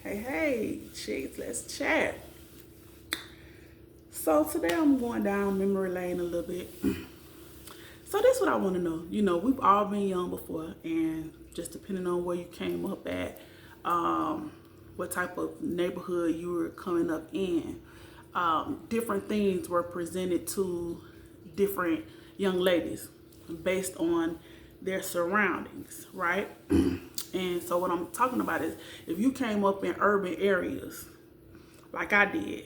Hey, chicks, let's chat. So today I'm going down memory lane a little bit. So this is what I want to know. We've all been young before, and just depending on where you came up at, what type of neighborhood you were coming up in, different things were presented to different young ladies based on their surroundings, right? And so what I'm talking about is if you came up in urban areas like I did,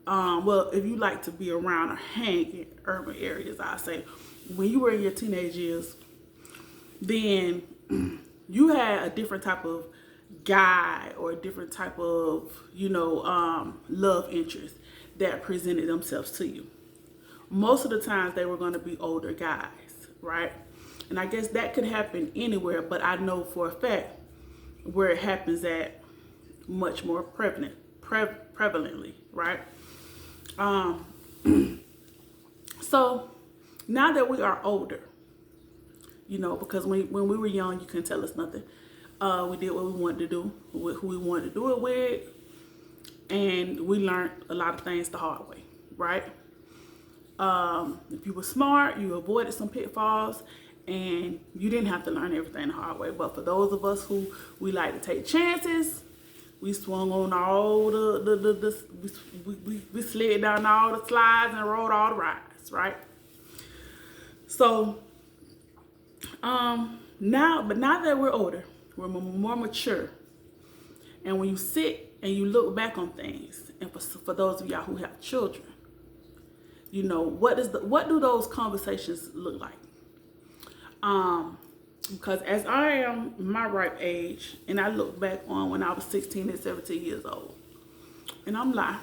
well, if you like to be around or hang in urban areas, I say, when you were in your teenage years, then you had a different type of guy or a different type of, love interest that presented themselves to you. Most of the times they were going to be older guys, right? And I guess that could happen anywhere, but I know for a fact where it happens at much more prevalently, right? So now that we are older, because when we were young, you couldn't tell us nothing. We did what we wanted to do, with who we wanted to do it with, and we learned a lot of things the hard way, right? If you were smart, you avoided some pitfalls, and you didn't have to learn everything the hard way. But for those of us who we like to take chances, we swung on all we slid down all the slides and rode all the rides, right? So now that we're older, we're more mature, and when you sit and you look back on things, and for those of y'all who have children, what do those conversations look like? Because as I am my ripe age, and I look back on when I was 16 and 17 years old, and I'm like,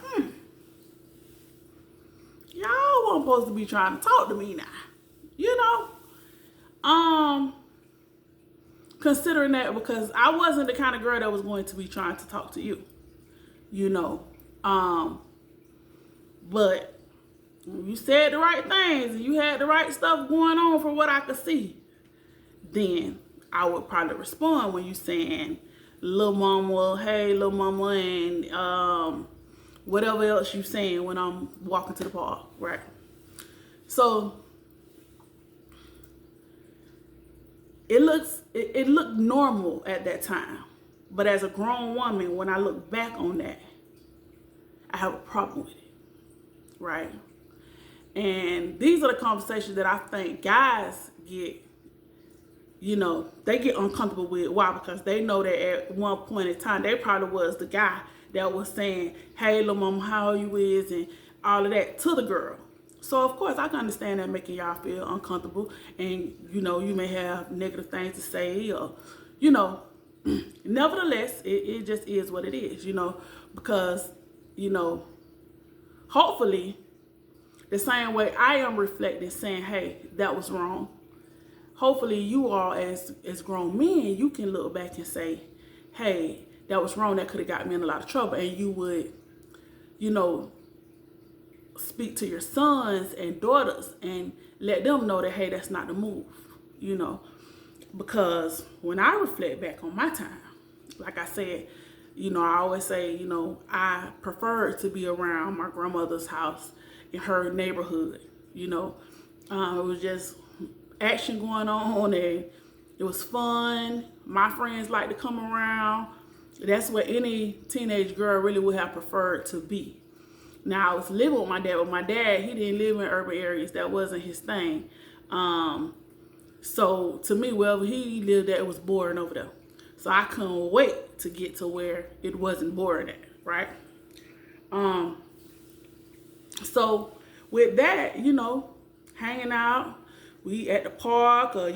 y'all weren't supposed to be trying to talk to me now, considering that, because I wasn't the kind of girl that was going to be trying to talk to you, but you said the right things and you had the right stuff going on from what I could see, then I would probably respond when you saying little mama, hey little mama, and whatever else you saying when I'm walking to the park, right? So it looked normal at that time, but as a grown woman, when I look back on that, I have a problem with it, right? And these are the conversations that I think guys get, they get uncomfortable with. Why? Because they know that at one point in time, they probably was the guy that was saying, hey, little mama, how you is, and all of that to the girl. So, of course, I can understand that making y'all feel uncomfortable, and, you may have negative things to say, or, nevertheless, it just is what it is, because, hopefully, the same way I am reflecting, saying, hey, that was wrong. Hopefully you all as grown men, you can look back and say, hey, that was wrong. That could have got me in a lot of trouble. And you would, speak to your sons and daughters and let them know that, hey, that's not the move, because when I reflect back on my time, like I said, I always say, I prefer to be around my grandmother's house in her neighborhood. It was just action going on, and it was fun. My friends like to come around. That's what any teenage girl really would have preferred to be. Now, I was living with my dad, but my dad, he didn't live in urban areas. That wasn't his thing. So to me, wherever he lived at, it was boring over there. So I couldn't wait to get to where it wasn't boring at, right? So with that, hanging out, we at the park, or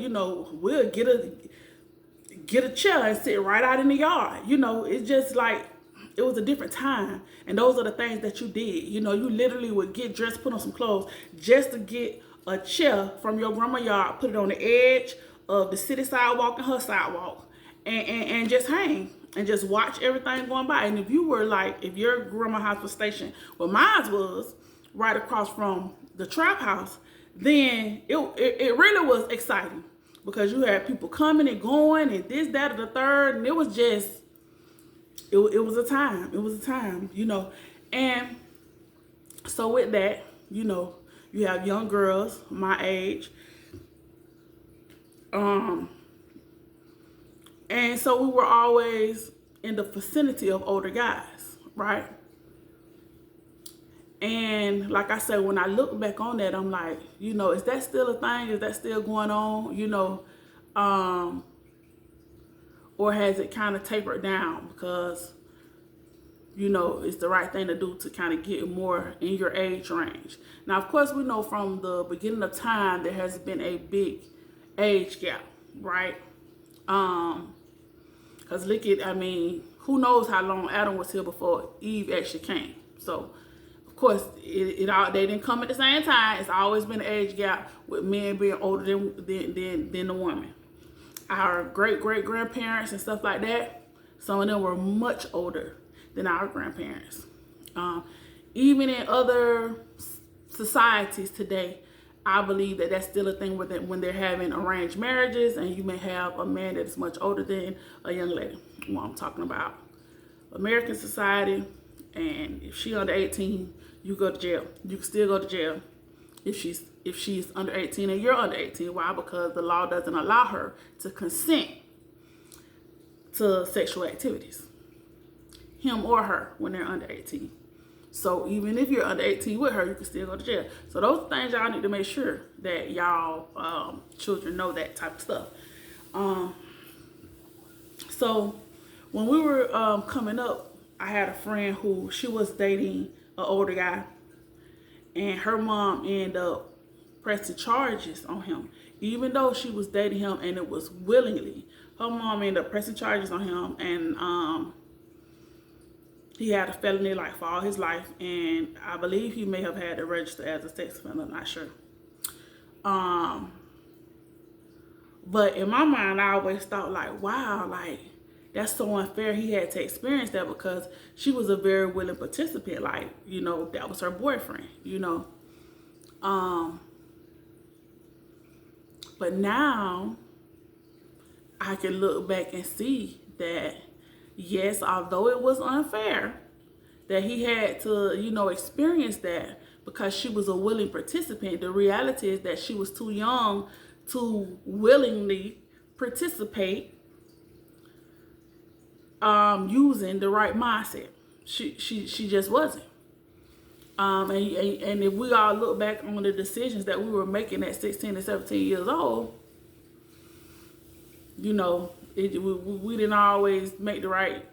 we'll get a chair and sit right out in the yard. It's just like it was a different time, and those are the things that you did. You literally would get dressed, put on some clothes, just to get a chair from your grandma's yard, put it on the edge of the city sidewalk and her sidewalk, and just hang and just watch everything going by. And if your grandma's house was stationed where mine was, right across from the trap house, then it really was exciting, because you had people coming and going and this, that, or the third, and it was just it was a time. It was a time, you know. And so with that, you know, you have young girls my age. And so we were always in the vicinity of older guys, right? And like I said, when I look back on that, I'm like, you know, is that still a thing? Is that still going on? You know, or has it kind of tapered down because, you know, it's the right thing to do to kind of get more in your age range. Now, of course, we know from the beginning of time there has been a big age gap, right? Because look at, I mean, who knows how long Adam was here before Eve actually came. So, of course, they didn't come at the same time. It's always been an age gap with men being older than the woman. Our great-great-grandparents and stuff like that, some of them were much older than our grandparents. Even in other societies today, I believe that that's still a thing with it when they're having arranged marriages and you may have a man that is much older than a young lady. Well, I'm talking about American society, and if she's under 18, you go to jail. You can still go to jail if she's under 18 and you're under 18. Why? Because the law doesn't allow her to consent to sexual activities, him or her, when they're under 18. So even if you're under 18 with her, you can still go to jail. So those things y'all need to make sure that y'all children know that type of stuff. So when we were coming up, I had a friend who she was dating an older guy, and her mom ended up pressing charges on him, even though she was dating him and it was willingly. Her mom ended up pressing charges on him, and he had a felony like for all his life, and I believe he may have had to register as a sex offender. I'm not sure. But in my mind, I always thought like, wow, like that's so unfair. He had to experience that because she was a very willing participant. Like, you know, that was her boyfriend, you know. But now I can look back and see that, yes, although it was unfair that he had to, you know, experience that because she was a willing participant, the reality is that she was too young to willingly participate using the right mindset. She just wasn't. And if we all look back on the decisions that we were making at 16 and 17 years old, you know, we didn't always make the right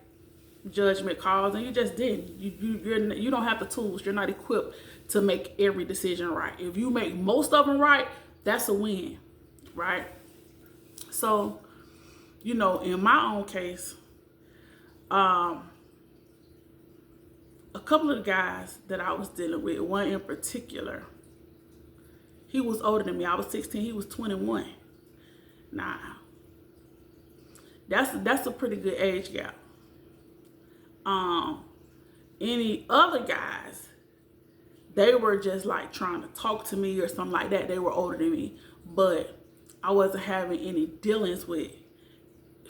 judgment calls, and you just didn't. You don't have the tools. You're not equipped to make every decision right. If you make most of them right, that's a win, right? So, you know, in my own case, a couple of the guys that I was dealing with, one in particular, he was older than me. I was 16, he was 21. Nah, that's a pretty good age gap. Any other guys, they were just like trying to talk to me or something like that. They were older than me, but I wasn't having any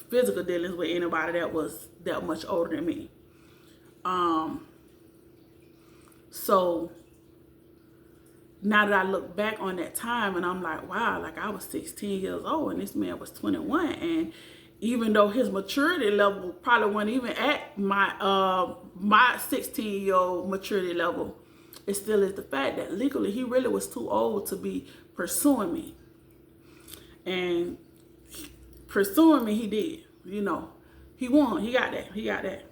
physical dealings with anybody that was that much older than me. So now that I look back on that time and I'm like, wow, like I was 16 years old and this man was 21, and even though his maturity level probably wasn't even at my 16-year-old maturity level, it still is the fact that legally he really was too old to be pursuing me. And pursuing me, he did. You know, he won. He got that.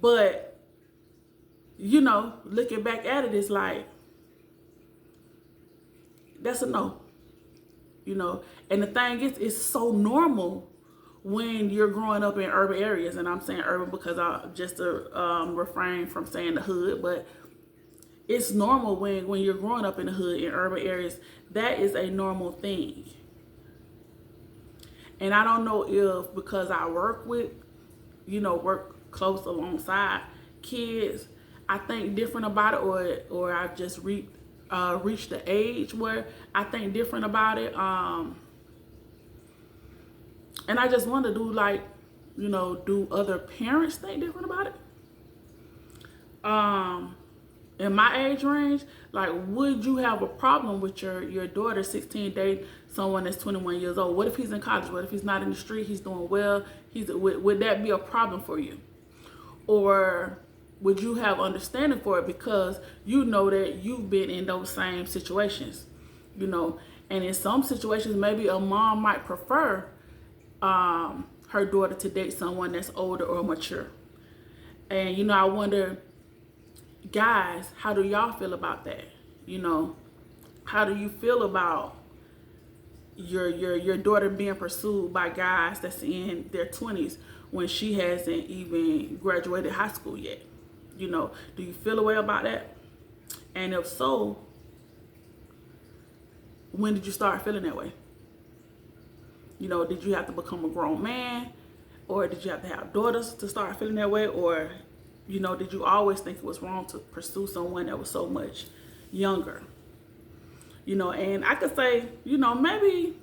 But, you know, looking back at it, it's like, that's a no. You know, and the thing is, it's so normal when you're growing up in urban areas, and I'm saying urban because I just refrain from saying the hood, but it's normal when you're growing up in the hood in urban areas. That is a normal thing. And I don't know if because I work close alongside kids, I think different about it, or I've just reached the age where I think different about it. And I just want to do like You know, do other parents think different about it? In my age range, like, would you have a problem with your daughter 16 dating someone that's 21 years old? What if he's in college? What if he's not in the street? He's doing well. Would that be a problem for you? Or would you have understanding for it because you know that you've been in those same situations, you know? And in some situations, maybe a mom might prefer her daughter to date someone that's older or mature. And, you know, I wonder, guys, how do y'all feel about that? You know, how do you feel about your daughter being pursued by guys that's in their 20s when she hasn't even graduated high school yet? You know, do you feel a way about that? And if so, when did you start feeling that way? You know, did you have to become a grown man? Or did you have to have daughters to start feeling that way? Or, you know, did you always think it was wrong to pursue someone that was so much younger? You know, and I could say, you know, maybe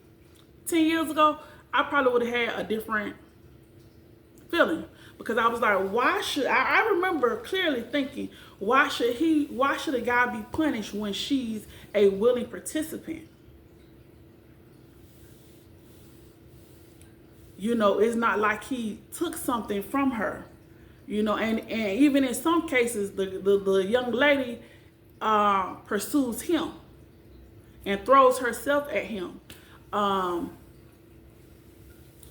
10 years ago, I probably would have had a different feeling. Because I was like, why should, I remember clearly thinking, why should a guy be punished when she's a willing participant? You know, it's not like he took something from her. You know, and even in some cases, the young lady pursues him and throws herself at him.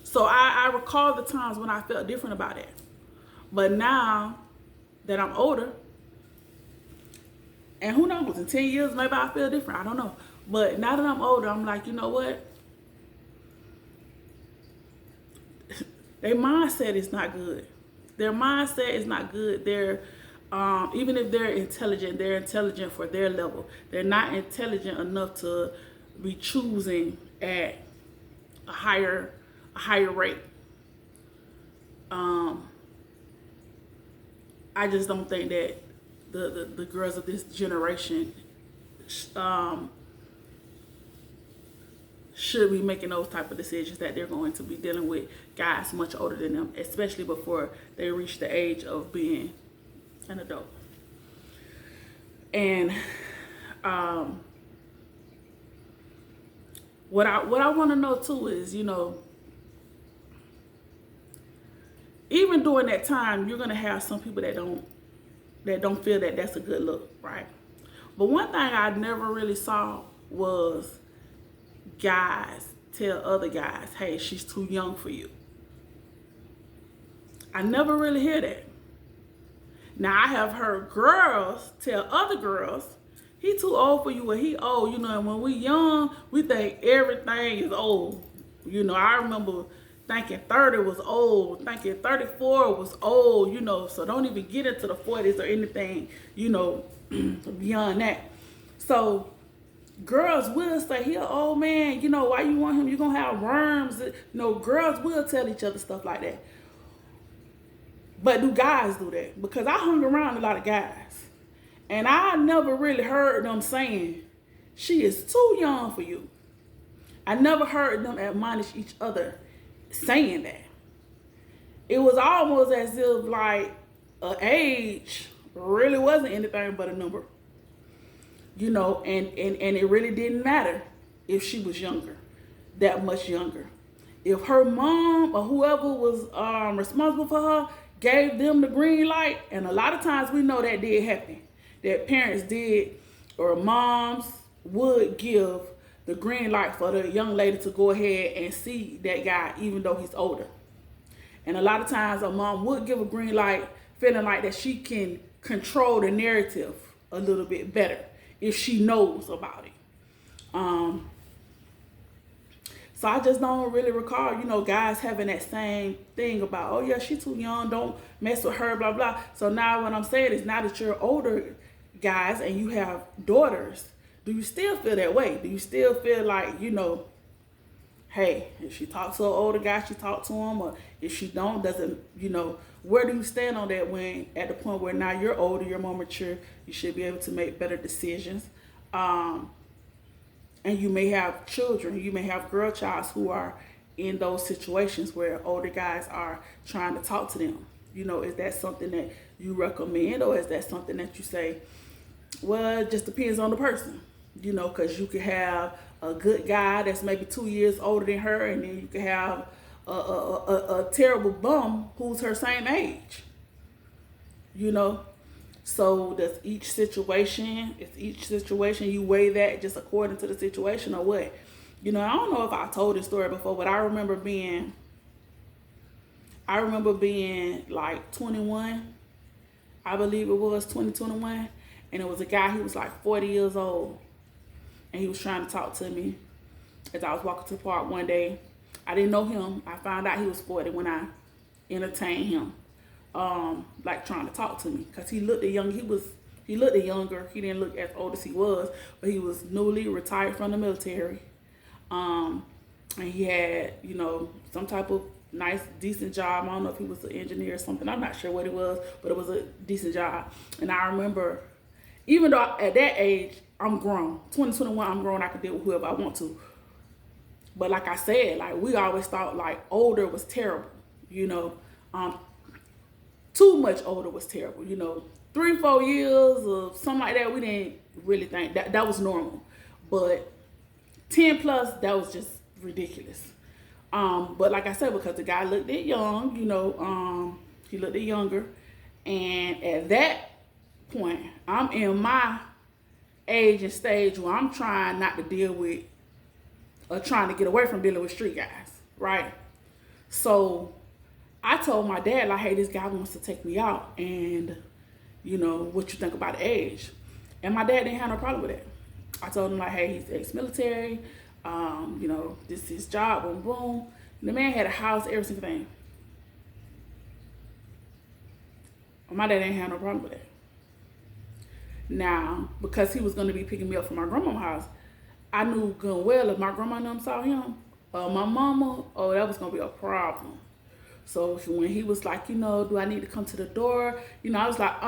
So I recall the times when I felt different about it. But now that I'm older, and who knows, in 10 years, maybe I feel different. I don't know. But now that I'm older, I'm like, you know what? Their mindset is not good. Their mindset is not good. They're, even if they're intelligent for their level. They're not intelligent enough to be choosing at a higher rate. I just don't think that the girls of this generation should be making those type of decisions, that they're going to be dealing with guys much older than them, especially before they reach the age of being an adult. And what I want to know too is, you know, even during that time, you're gonna have some people that don't feel that that's a good look, right? But one thing I never really saw was guys tell other guys, hey, she's too young for you. I never really hear that. Now, I have heard girls tell other girls, he too old for you, or he old, you know, and when we young, we think everything is old. You know, I remember thinking 30 was old, thinking 34 was old, you know, so don't even get into the 40s or anything, you know, beyond that. So girls will say, he an old man, you know, why you want him? You're going to have worms. You know, girls will tell each other stuff like that. But do guys do that? Because I hung around a lot of guys, and I never really heard them saying, she is too young for you. I never heard them admonish each other saying that. It was almost as if like a age really wasn't anything but a number. You know, and it really didn't matter if she was younger, that much younger. If her mom or whoever was responsible for her gave them the green light, and a lot of times we know that did happen, that parents did, or moms would give the green light for the young lady to go ahead and see that guy, even though he's older. And a lot of times a mom would give a green light, feeling like that she can control the narrative a little bit better if she knows about it. So I just don't really recall, you know, guys having that same thing about, oh yeah, she's too young, don't mess with her, blah, blah. So now what I'm saying is, now that you're older guys and you have daughters, do you still feel that way? Do you still feel like, you know, hey, if she talks to an older guy, she talk to him, or if she don't, doesn't, you know, where do you stand on that when at the point where now you're older, you're more mature, you should be able to make better decisions. And you may have children, you may have girl childs who are in those situations where older guys are trying to talk to them? You know, is that something that you recommend, or is that something that you say, well, it just depends on the person? You know, because you could have a good guy that's maybe 2 years older than her, and then you could have a terrible bum who's her same age. You know, so does each situation, you weigh that just according to the situation, or what? You know, I don't know if I told this story before, but I remember being like 21, I believe it was 2021, and it was a guy, he was like 40 years old, and he was trying to talk to me as I was walking to the park one day. I didn't know him. I found out he was 40 when I entertained him, like trying to talk to me, because he looked young. He looked younger. He didn't look as old as he was, but he was newly retired from the military. And he had, you know, some type of nice, decent job. I don't know if he was an engineer or something. I'm not sure what it was, but it was a decent job. And I remember, even though at that age, I'm grown, 2021, I'm grown, I can deal with whoever I want to. But like I said, like, we always thought like older was terrible, you know. Too much older was terrible, you know. 3-4 years or something like that, we didn't really think that was normal. But 10 plus, that was just ridiculous. But like I said, because the guy looked it young, you know, he looked it younger. And at that point, I'm in my age and stage where I'm trying not to deal with, or trying to get away from dealing with street guys, right? So I told my dad, like, hey, this guy wants to take me out, and, you know, what you think about the age? And my dad didn't have no problem with it. I told him, like, hey, he's ex-military, you know, this is his job, boom, boom. And the man had a house, every single thing. My dad didn't have no problem with it. Now, because he was going to be picking me up from my grandma's house, I knew good and well if my grandma and them saw him, my mama, oh, that was going to be a problem. So when he was like, you know, do I need to come to the door? You know, I was like,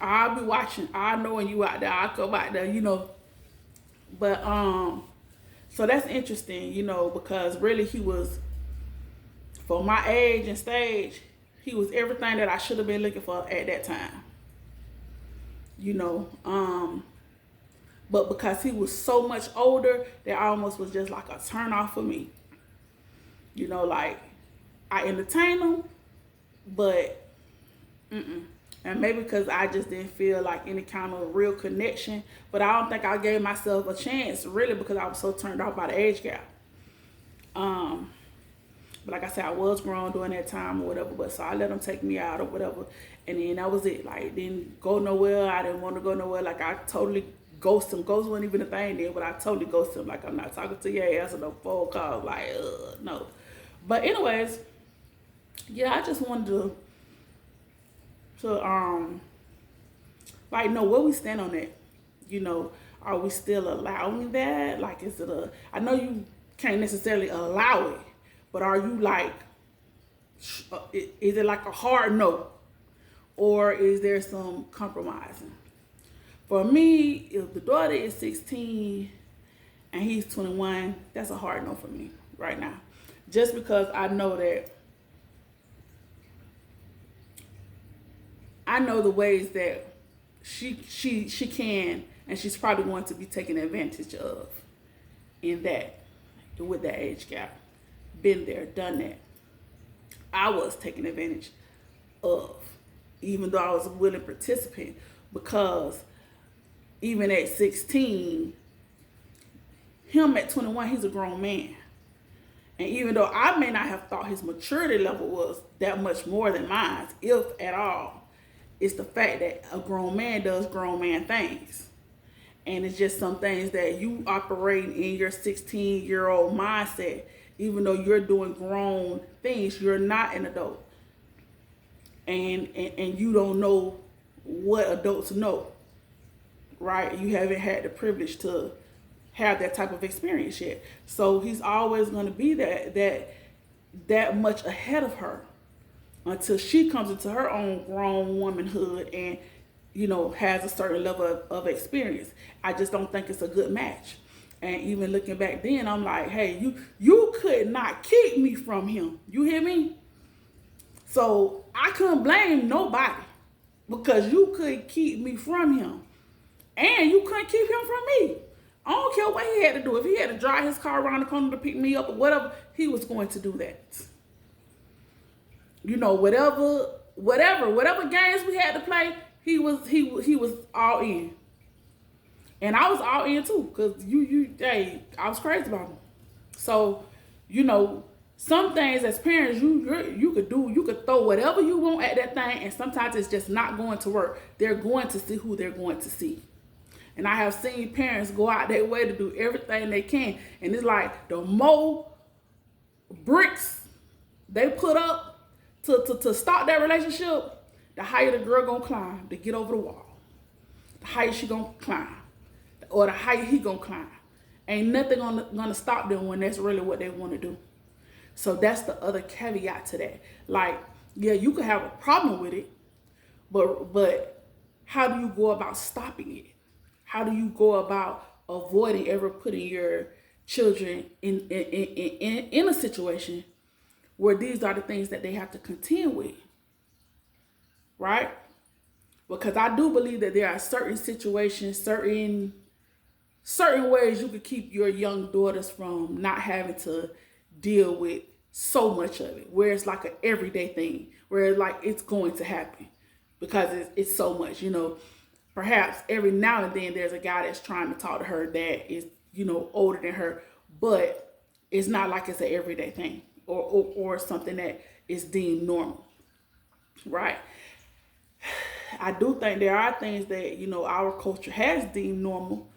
I'll be watching. I know when you out there, I'll come out there, you know. But, so that's interesting, you know, because really he was, for my age and stage, he was everything that I should have been looking for at that time. You know, but because he was so much older, that almost was just like a turn off for me. You know, like, I entertained him, but, And maybe because I just didn't feel like any kind of real connection, but I don't think I gave myself a chance, really, because I was so turned off by the age gap. But like I said, I was grown during that time or whatever, but so I let him take me out or whatever, and then that was it. Like, didn't go nowhere. I didn't want to go nowhere. Like, I totally ghosted him. Ghost wasn't even a thing then, but I totally ghosted him. Like, I'm not talking to your ass or no phone call. Like, no. But anyways, yeah, I just wanted to like, know where we stand on that. You know, are we still allowing that? Like, is it I know you can't necessarily allow it, but are you like, is it like a hard no? Or is there some compromising? For me, if the daughter is 16 and he's 21, that's a hard no for me right now. Just because I know that, I know the ways that she can, and she's probably going to be taken advantage of in that, with that age gap. Been there, done that. I was taken advantage of, even though I was a willing participant, because even at 16, him at 21, he's a grown man. And even though I may not have thought his maturity level was that much more than mine, if at all, it's the fact that a grown man does grown man things. And it's just some things that you operate in your 16-year-old mindset. Even though you're doing grown things, you're not an adult. And you don't know what adults know, right? You haven't had the privilege to have that type of experience yet. So he's always going to be that much ahead of her until she comes into her own grown womanhood and, you know, has a certain level of experience. I just don't think it's a good match. And even looking back then, I'm like, hey, you could not keep me from him. You hear me? So I couldn't blame nobody because you couldn't keep me from him. And you couldn't keep him from me. I don't care what he had to do. If he had to drive his car around the corner to pick me up or whatever, he was going to do that. You know, whatever games we had to play, he was all in. And I was all in too, because hey, I was crazy about him. So, you know, some things as parents, you could throw whatever you want at that thing, and sometimes it's just not going to work. They're going to see who they're going to see. And I have seen parents go out their way to do everything they can. And it's like the more bricks they put up to start that relationship, the higher the girl gonna climb to get over the wall. The higher she gonna climb. Or the higher he gonna climb. Ain't nothing gonna stop them when that's really what they want to do. So that's the other caveat to that. Like, yeah, you could have a problem with it, but how do you go about stopping it? How do you go about avoiding ever putting your children in a situation where these are the things that they have to contend with, right? Because I do believe that there are certain situations, certain ways you could keep your young daughters from not having to deal with so much of it, where it's like an everyday thing, where it's like it's going to happen because it's so much, you know. Perhaps every now and then there's a guy that's trying to talk to her that is, you know, older than her, but it's not like it's an everyday thing or something that is deemed normal, right? I do think there are things that, you know, our culture has deemed normal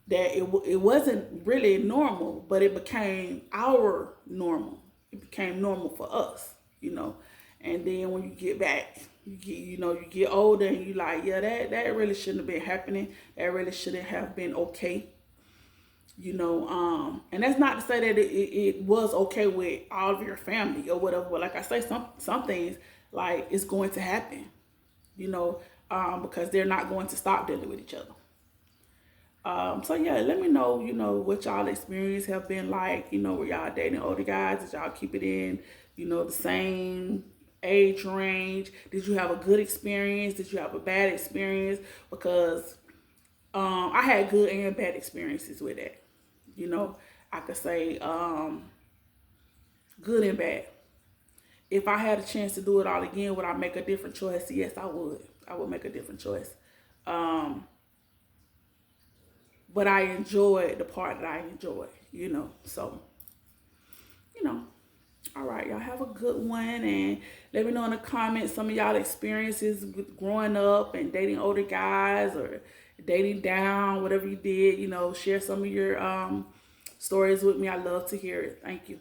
that it wasn't really normal, but it became our normal. It became normal for us, you know. And then when you get back, you get older and you like, yeah, that really shouldn't have been happening. That really shouldn't have been okay. You know, and that's not to say that it was okay with all of your family or whatever. But like I say, some things like it's going to happen, you know, because they're not going to stop dealing with each other. So yeah, let me know, you know, what y'all experience have been like, you know, were y'all dating older guys? Did y'all keep it in, you know, the same age range? Did you have a good experience? Did you have a bad experience? Because I had good and bad experiences with that. You know, I could say good and bad. If I had a chance to do it all again, would I make a different choice? Yes, I would. I would make a different choice. But I enjoyed the part that I enjoyed, you know. So, you know. All right, y'all have a good one, and let me know in the comments some of y'all experiences with growing up and dating older guys or dating down, whatever you did. You know, share some of your stories with me. I love to hear it. Thank you.